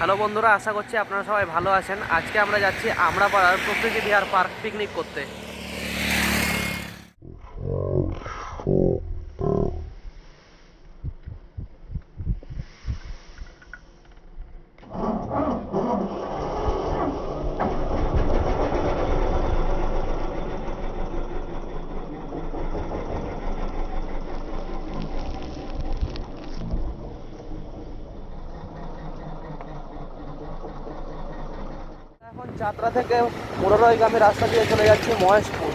Hello বন্ধুরা, আশা করছি আপনারা সবাই ভালো আছেন। আজকে আমরা যাচ্ছি আমরাপাড়ার প্রকৃতি বিহার পার্ক পিকনিক করতে। এখন যাত্রা থেকে মুরারইগ্রামের রাস্তা দিয়ে চলে যাচ্ছি মহেশপুর।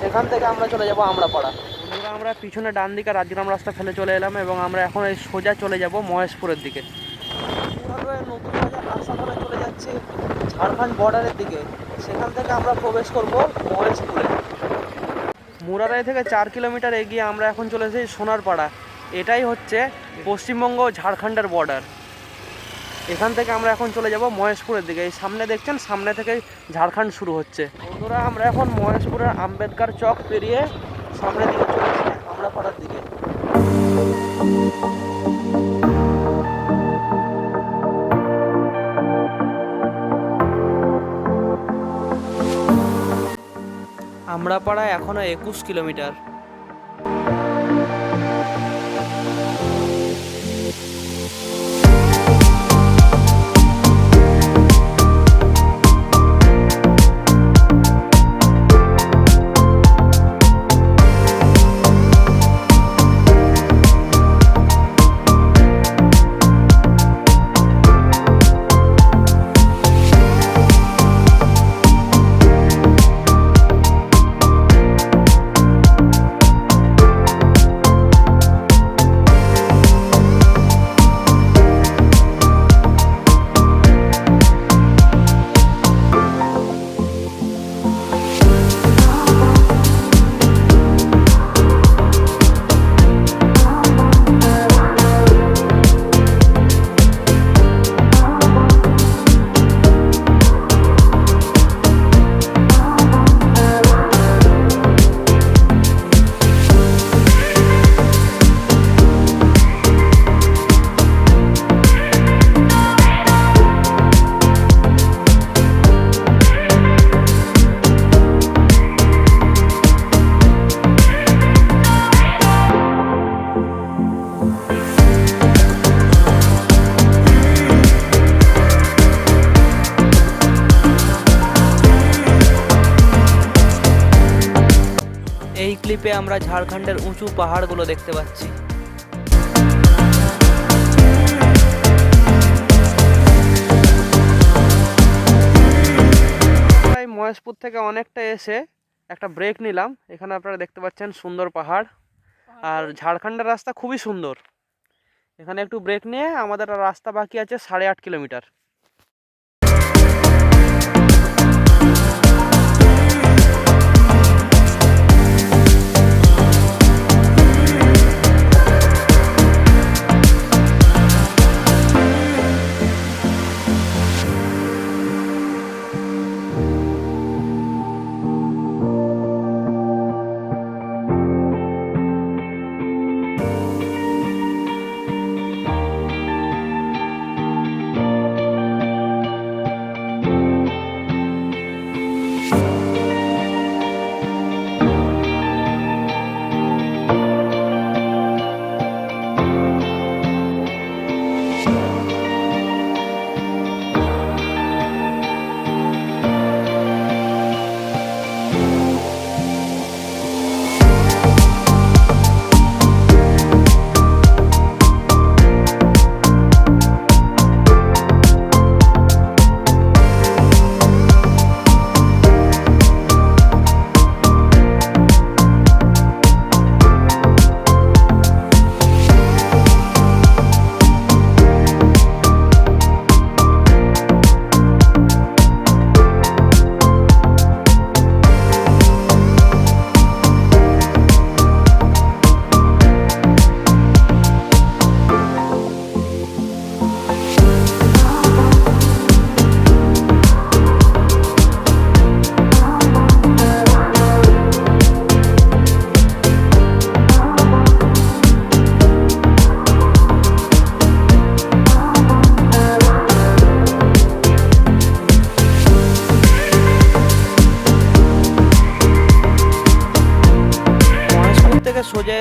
সেখান থেকে আমরা চলে যাব আমরাপাড়া। বন্ধুরা, আমরা পিছনে ডান দিকে রাজগ্রাম রাস্তা ফেলে চলে এলাম এবং আমরা এখন এই সোজা চলে যাব মহেশপুরের দিকে। মুরারইয়ের নতুন বাজার রাস্তা ধরে চলে যাচ্ছি ঝাড়খণ্ড বর্ডারের দিকে। সেখান থেকে আমরা প্রবেশ করব মহেশপুরে। মুরারই থেকে 4 কিলোমিটার এগিয়ে আমরা এখন চলে এসেছি সোনারপাড়া। এটাই হচ্ছে পশ্চিমবঙ্গ ঝাড়খণ্ডের বর্ডার। এখান থেকে আমরা এখন চলে যাব মহেশপুরের দিকে। এই সামনে দেখছেন, সামনে থেকে ঝাড়খণ্ড শুরু হচ্ছে। বন্ধুরা, আমরা এখন মহেশপুরের আম্বেদকর চক পেরিয়ে সামনের দিকে চলেছি আমরাপাড়ার দিকে। আমরাপাড়া এখনো 21 কিলোমিটার। এই ক্লিপে আমরা ঝাড়খণ্ডের উঁচু পাহাড়গুলো দেখতে পাচ্ছি। মহেশপুর থেকে অনেকটা এসে একটা ব্রেক নিলাম। এখানে আপনারা দেখতে পাচ্ছেন সুন্দর পাহাড়, আর ঝাড়খণ্ডের রাস্তা খুবই সুন্দর। এখানে একটু ব্রেক নিয়ে আমাদের রাস্তা বাকি আছে 8.5 কিলোমিটার।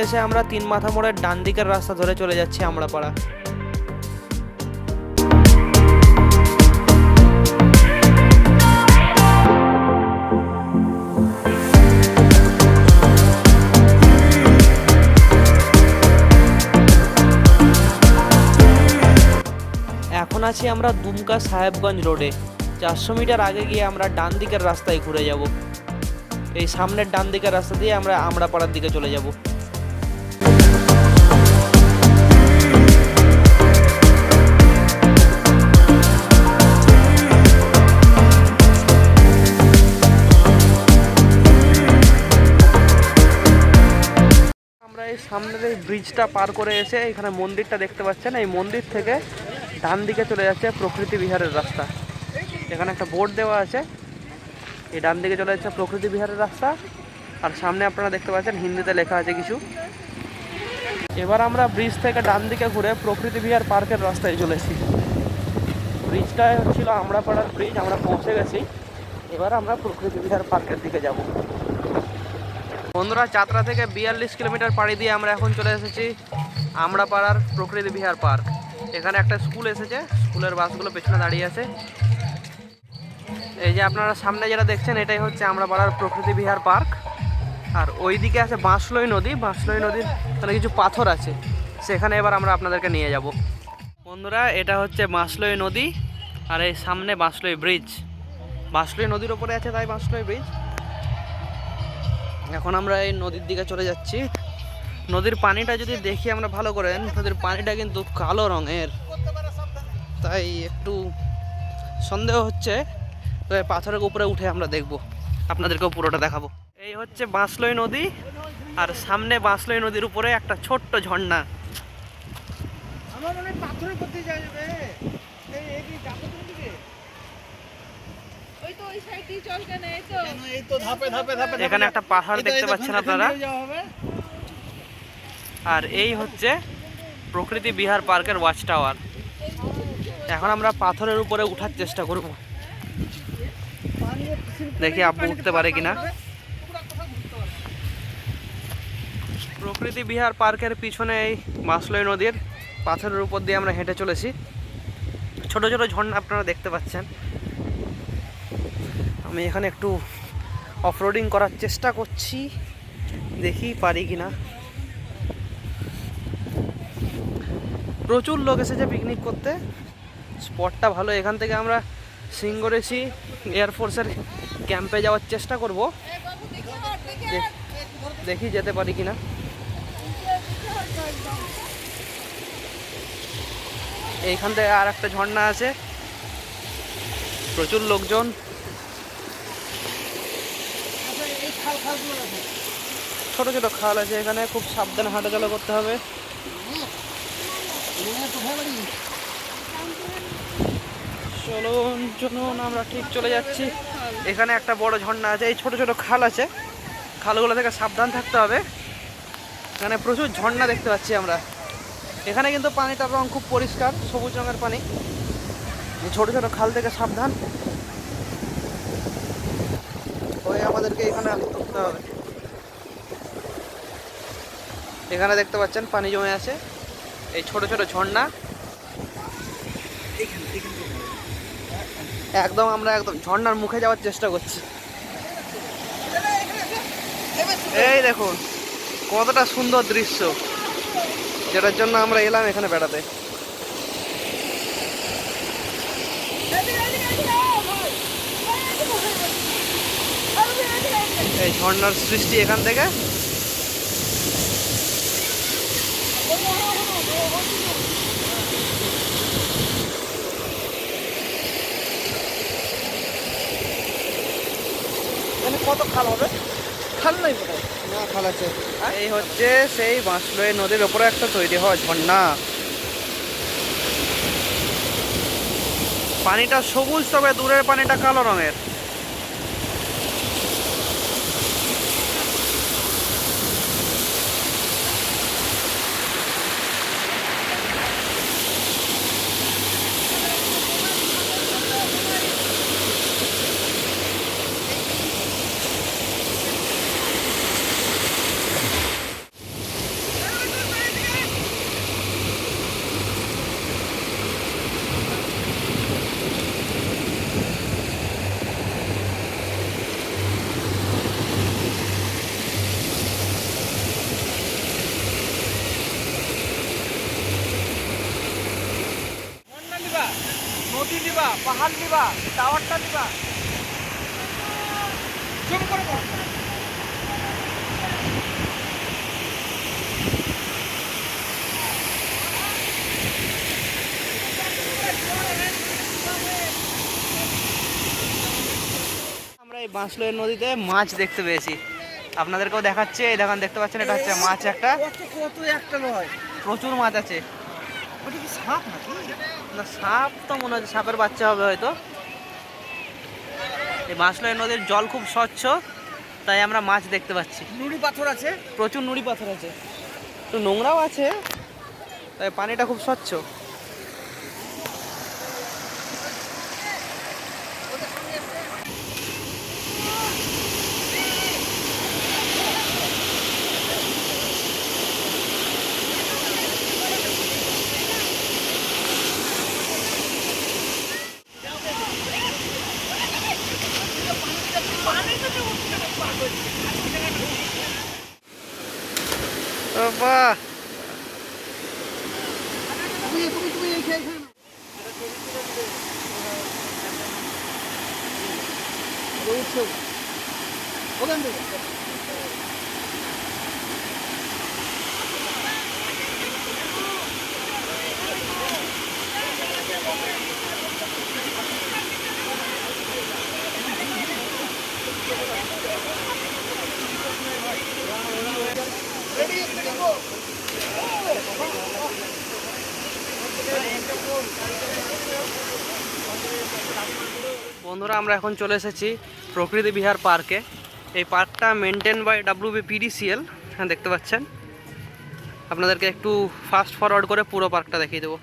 এসে আমরা 3 মাথা মোড়ের ডান দিকের রাস্তা ধরে চলে যাচ্ছি আমড়াপাড়া। এখন আছি আমরা দুমকা সাহেবগঞ্জ রোডে। 400 মিটার আগে গিয়ে আমরা ডান দিকের রাস্তায় ঘুরে যাব। এই সামনের ডান দিকের রাস্তা দিয়ে আমরা আমড়াপাড়ার দিকে চলে যাব। আমরা এই সামনের এই ব্রিজটা পার করে এসে এখানে মন্দিরটা দেখতে পাচ্ছেন। এই মন্দির থেকে ডান দিকে চলে যাচ্ছে প্রকৃতি বিহারের রাস্তা। এখানে একটা বোর্ড দেওয়া আছে, এই ডান দিকে চলে যাচ্ছে প্রকৃতি বিহারের রাস্তা। আর সামনে আপনারা দেখতে পাচ্ছেন হিন্দিতে লেখা আছে কিছু। এবার আমরা ব্রিজ থেকে ডান দিকে ঘুরে প্রকৃতি বিহার পার্কের রাস্তায় চলেছি। ব্রিজটা ছিল আমড়াপাড়ার ব্রিজ, আমরা পৌঁছে গেছি। এবার আমরা প্রকৃতি বিহার পার্কের দিকে যাব। বন্ধুরা, চাতরা থেকে 42 কিলোমিটার পাড়ি দিয়ে আমরা এখন চলে এসেছি আমড়াপাড়ার প্রকৃতি বিহার পার্ক। এখানে একটা স্কুল এসেছে, স্কুলের বাসগুলো পেছনে দাঁড়িয়ে আছে। এই যে আপনারা সামনে যেটা দেখছেন এটাই হচ্ছে আমড়াপাড়ার প্রকৃতি বিহার পার্ক। আর ওই দিকে আছে বাঁশলই নদী। বাঁশলই নদীর মানে কিছু পাথর আছে, সেখানে এবার আমরা আপনাদেরকে নিয়ে যাব। বন্ধুরা, এটা হচ্ছে বাঁশলই নদী আর এই সামনে বাঁশলই ব্রিজ। বাঁশলই নদীর ওপরে আছে তাই বাঁশলই ব্রিজ। এখন আমরা এই নদীর দিকে চলে যাচ্ছি। নদীর পানিটা যদি দেখি আমরা ভালো করে, নদীর পানিটা কিন্তু কালো রঙের, তাই একটু সন্দেহ হচ্ছে। পাথরের উপরে উঠে আমরা দেখব, আপনাদেরকেও পুরোটা দেখাবো। এই হচ্ছে বাঁশলই নদী আর সামনে বাঁশলই নদীর উপরে একটা ছোট্ট ঝর্ণা। এখানে একটা পাহাড় দেখতে পাচ্ছেন আপনারা। আর এই হচ্ছে প্রকৃতি বিহার পার্কের ওয়াচ টাওয়ার। এখন আমরা পাথরের উপরে উঠার চেষ্টা করব, দেখি আব্বু উঠতে পারে কিনা। প্রকৃতি বিহার পার্কের পিছনে এই বাঁশলই নদীর পাথরের উপর দিয়ে আমরা হেঁটে চলেছি। ছোট ছোট ঝর্ণা আপনারা দেখতে পাচ্ছেন। আমি এখানে একটু অফরোডিং করার চেষ্টা করছি, দেখি পারি কিনা। প্রচুর লোক এসেছে পিকনিক করতে, স্পটটা ভালো। এখান থেকে আমরা সিঙ্গরেসি এয়ারফোর্সের ক্যাম্পে যাওয়ার চেষ্টা করব, দেখি যেতে পারি কিনা। এইখান থেকে আর একটা ঝর্ণা আছে, প্রচুর লোকজন। ছোট ছোট খাল আছে এখানে, খুব সাবধানে হাঁটাচলা করতে হবে। চলুন চলুন, আমরা ঠিক চলে যাচ্ছি। এখানে একটা বড় ঝর্ণা আছে, এই ছোট ছোট খাল আছে, খালগুলো থেকে সাবধান থাকতে হবে। এখানে প্রচুর ঝর্ণা দেখতে পাচ্ছি আমরা। এখানে কিন্তু পানিটার রং খুব পরিষ্কার, সবুজ রঙের পানি। ছোট ছোট খাল থেকে সাবধান হয়ে আমাদেরকে এখানে উঠতে হবে। এখানে দেখতে পাচ্ছেন পানি জমে আছে, এই ছোট ছোট ঝর্ণা। একদম আমরা একদম ঝর্ণার মুখে যাওয়ার চেষ্টা করছি। এই দেখুন কতটা সুন্দর দৃশ্য, যেটার জন্য আমরা এলাম এখানে বেড়াতে। এই ঝর্ণার সৃষ্টি এখান থেকে। কত খাল হবে? খাল নাই না, খাল আছে। এই হচ্ছে সেই বাঁশলই নদীর ওপরে একটা তৈরি হওয়া ঝর্ণা। পানিটা সবুজ, তবে দূরের পানিটা কালো রঙের। কি নিবা, পাহাড় নিবা, টাওয়ারটা নিবা? জুম করে বল। আমরা এই বাঁশলোয়ের নদীতে মাছ দেখতে পেয়েছি, আপনাদেরকেও দেখাচ্ছে। এই দেখুন, দেখতে পাচ্ছেন, এটা হচ্ছে মাছ একটা। কত একটা নয়, প্রচুর মাছ আছে। ওটা কি সাপ নাকি? না, সাপ তো মনে হচ্ছে, সাপের বাচ্চা হবে হয়তো। এই বাঁশলোয়ের নদীর জল খুব স্বচ্ছ, তাই আমরা মাছ দেখতে পাচ্ছি। নুড়ি পাথর আছে, প্রচুর নুড়ি পাথর আছে, একটু নোংরাও আছে, তাই পানিটা খুব স্বচ্ছ। বাহ, বন্ধুরা, আমরা এখন চলে এসেছি প্রকৃতি বিহার পার্কে। এই পার্কটা মেনটেন বাই WBPDCL, হ্যাঁ দেখতে পাচ্ছেন। আপনাদেরকে একটু ফাস্ট ফরওয়ার্ড করে পুরো পার্কটা দেখিয়ে দেবো।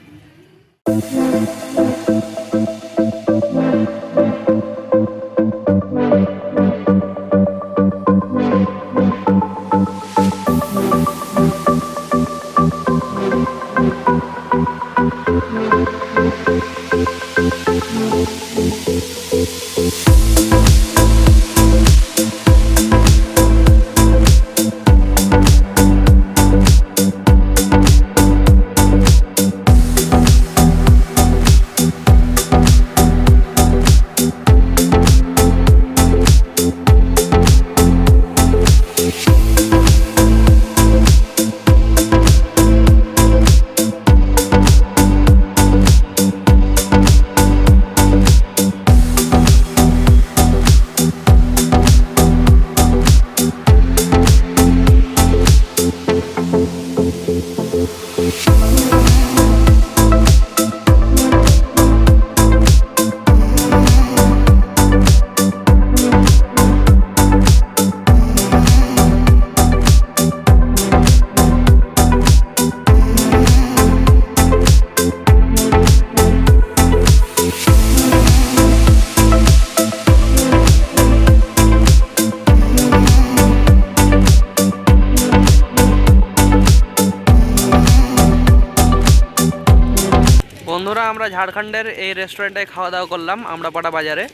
বন্ধুরা, আমরা ঝাড়খণ্ডের এই রেস্টুরেন্টে খাওয়া দাওয়া করলাম আমরাপাড়া বাজারে।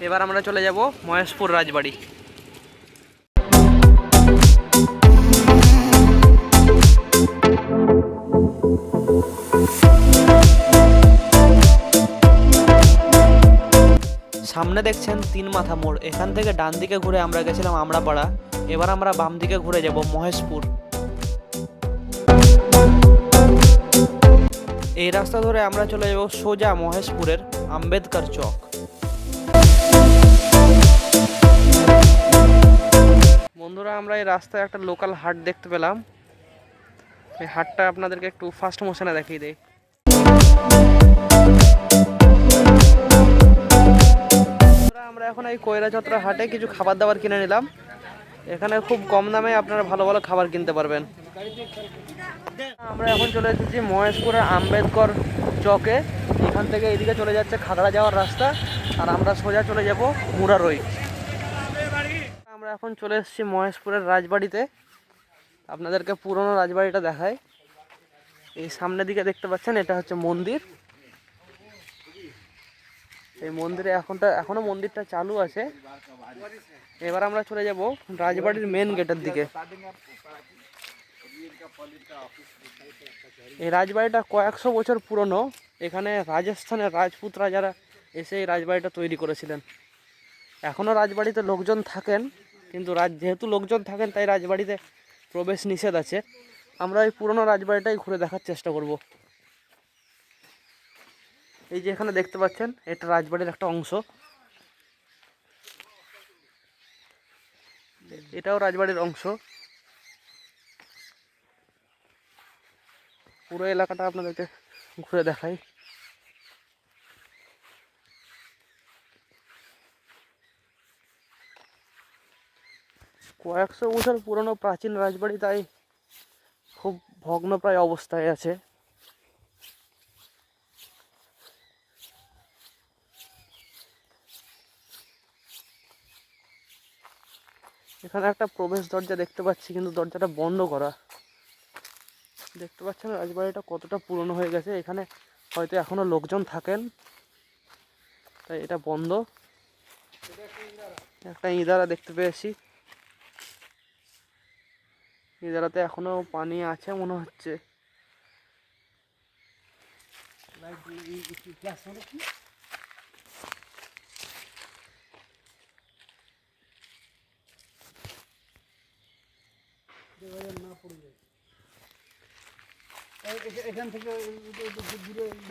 এবার আমরা চলে যাব মহেশপুর রাজবাড়ি। সামনে দেখছেন 3 মাথা মোড়। এখান থেকে ডান দিকে ঘুরে আমরা গেছিলাম আমরাপাড়া। এবার আমরা বাম দিকে ঘুরে যাব মহেশপুর। এই রাস্তা ধরে আমরা চলে যাব সোজা মহেশপুরের আম্বেদকর চক। বন্ধুরা, আমরা এই রাস্তায় একটা লোকাল হাট দেখতে পেলাম। এই হাটটা আপনাদেরকে একটু ফাস্ট মোশনে দেখিয়ে দেই। আমরা এখন এই কয়রাচত্রা হাটে কিছু খাবার দাবার কিনে নিলাম। এখানে খুব কম দামে আপনারা ভালো ভালো খাবার কিনতে পারবেন। আমরা এখন চলে এসেছি মহেশপুরের আম্বেদকর চকে। এখান থেকে এদিকে চলে যাচ্ছে খাগড়া যাওয়ার রাস্তা, আর আমরা সোজা চলে যাব মুরারই। আমরা এখন চলে এসেছি মহেশপুরের রাজবাড়িতে। আপনাদেরকে পুরনো রাজবাড়িটা দেখাই। এই সামনের দিকে দেখতে পাচ্ছেন, এটা হচ্ছে মন্দির। এই মন্দিরে এখনো মন্দিরটা চালু আছে। এবার আমরা চলে যাব রাজবাড়ির মেন গেটের দিকে। এই রাজবাড়িটা কয়েকশো বছর পুরনো। এখানে রাজস্থানের রাজপুত রাজারা এসে এই রাজবাড়িটা তৈরি করেছিলেন। এখনও রাজবাড়িতে লোকজন থাকেন, কিন্তু যেহেতু লোকজন থাকেন তাই রাজবাড়িতে প্রবেশ নিষেধ আছে। আমরা এই পুরনো রাজবাড়িটাই ঘুরে দেখার চেষ্টা করব। এই যে এখানে দেখতে পাচ্ছেন, এটা রাজবাড়ির একটা অংশ। এটাও রাজবাড়ির অংশ। পুরো এলাকাটা আপনাদেরকে ঘুরে দেখাই। কয়েকশো বছর পুরনো প্রাচীন রাজবাড়ি, তাই খুব ভগ্নপ্রায় অবস্থায় আছে। এখানে একটা প্রবেশ দরজা দেখতে পাচ্ছি, কিন্তু দরজাটা বন্ধ করা। দেখতে পাচ্ছেন রাজবাড়িটা কতটা পুরনো হয়ে গেছে। এখানে হয়তো এখনো লোকজন থাকেন, তাই এটা বন্ধ। একটা ইঁদারা দেখতে পেয়েছি, ইঁদারাতে এখনো পানি আছে মনে হচ্ছে।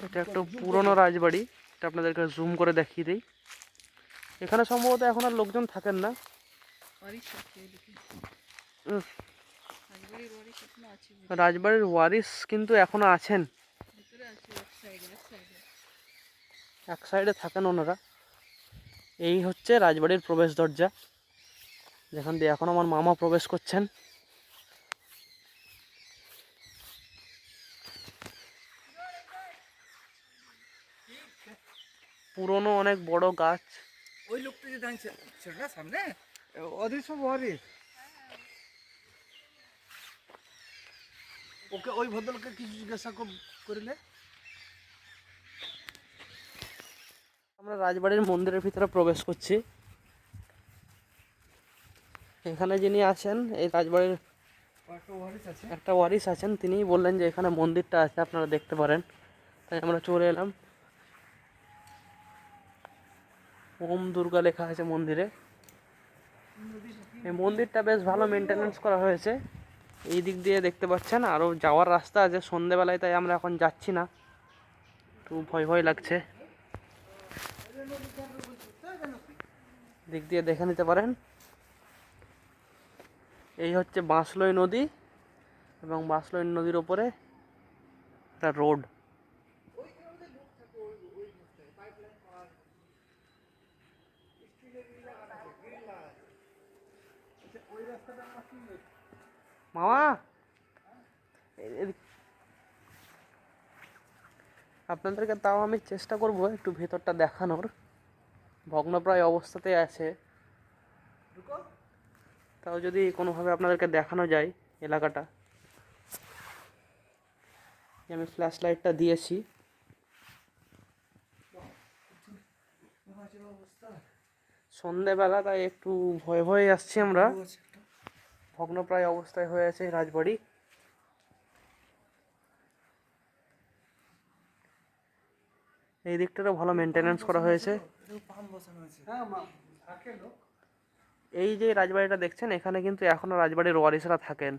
এটা একটা পুরনো রাজবাড়ি, এটা আপনাদেরকে জুম করে দেখিয়ে দিই। এখানে সম্ভবত এখন আর লোকজন থাকেন না। রাজবাড়ির ওয়ারিশ কিন্তু এখনো আছেন, এক সাইডে থাকেন ওনারা। এই হচ্ছে রাজবাড়ির প্রবেশ দরজা, যেখান দিয়ে এখন আমার মামা প্রবেশ করছেন। পুরনো অনেক বড় গাছ। ওই লোকটা যে দাঁড়িয়ে ছিল না সামনে, ওদের সব ওয়ারিস। ওকে ওই ভদ্রলোককে কিছু জিজ্ঞাসা করিলে। আমরা রাজবাড়ির মন্দিরের ভিতরে প্রবেশ করছি। এখানে যিনি আছেন এই রাজবাড়ির একটা ওয়ারিশ আছেন, তিনিই বললেন যে এখানে মন্দিরটা আছে, আপনারা দেখতে পারেন। তাই আমরা চলে এলাম। ওম দুর্গা লেখা আছে মন্দিরে। এই মন্দিরটা বেশ ভালো মেনটেনেন্স করা হয়েছে। এই দিক দিয়ে দেখতে পাচ্ছেন আরও যাওয়ার রাস্তা আছে সন্ধেবেলায়, তাই আমরা এখন যাচ্ছি না, একটু ভয় ভয় লাগছে। দিক দিয়ে দেখে নিতে পারেন। এই হচ্ছে বাঁশলই নদী, এবং বাঁশলই নদীর ওপরে একটা রোড। মামা, আপনাদেরকে তাও আমি চেষ্টা করব একটু ভেতরটা দেখানোর। ভগ্নপ্রায় অবস্থাতে আছে, তাও যদি কোনোভাবে আপনাদেরকে দেখানো যায় এলাকাটা। আমি ফ্ল্যাশ লাইটটা দিয়েছি। সন্ধেবেলা, তাই একটু ভয় ভয়ে আসছি আমরা। ভগ্নপ্রায় অবস্থায় হয়ে আছে রাজবাড়ি। এই দিকটারও ভালো মেনটেনেন্স করা হয়েছে। এই যে রাজবাড়িটা দেখছেন, এখানে কিন্তু এখনো রাজবাড়ির ওয়ারিশরা থাকেন।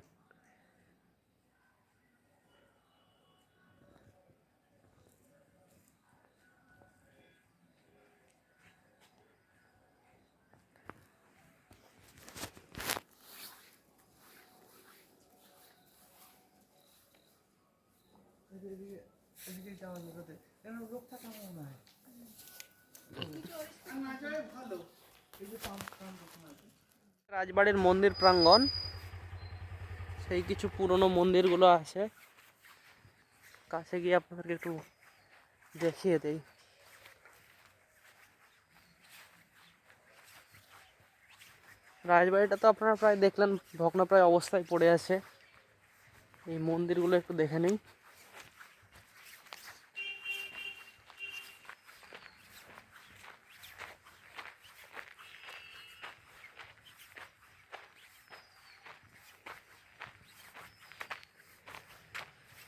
রাজবাড়ির মন্দির প্রাঙ্গণ, সেই কিছু পুরনো মন্দিরগুলো আছে। কাছে গিয়ে আপনাদেরকে একটু দেখিয়ে দেই। রাজবাড়িটা তো আপনারা প্রায় দেখলেন, ভগ্নপ্রায় অবস্থায় পড়ে আছে। এই মন্দিরগুলো একটু দেখে নিই।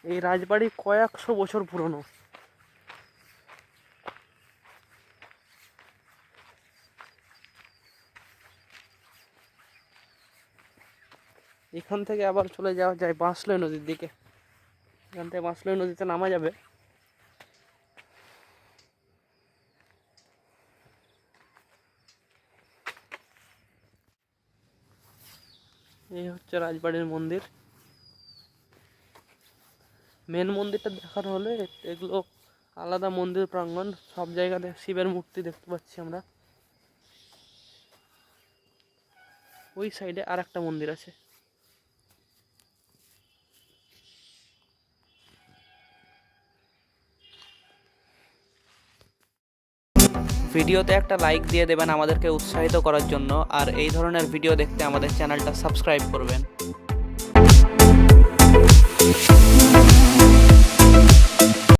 এই রাজবাড়ি কয়েকশো বছর পুরনো। এখান থেকে আবার চলে যাওয়া যায় বাঁশলই নদীর দিকে। এখান থেকে বাঁশলই নদীতে নামা যাবে। এই হচ্ছে রাজবাড়ির মন্দির। মেন মন্দিরটা দেখার হলে এগুলো আলাদা মন্দির প্রাঙ্গণ, সব জায়গাতে শিবের মূর্তি দেখতে পাচ্ছি আমরা। ওই সাইডে আর একটা মন্দির আছে। ভিডিওতে একটা লাইক দিয়ে দেবেন আমাদেরকে উৎসাহিত করার জন্য, আর এই ধরনের ভিডিও দেখতে আমাদের চ্যানেলটা সাবস্ক্রাইব করবেন।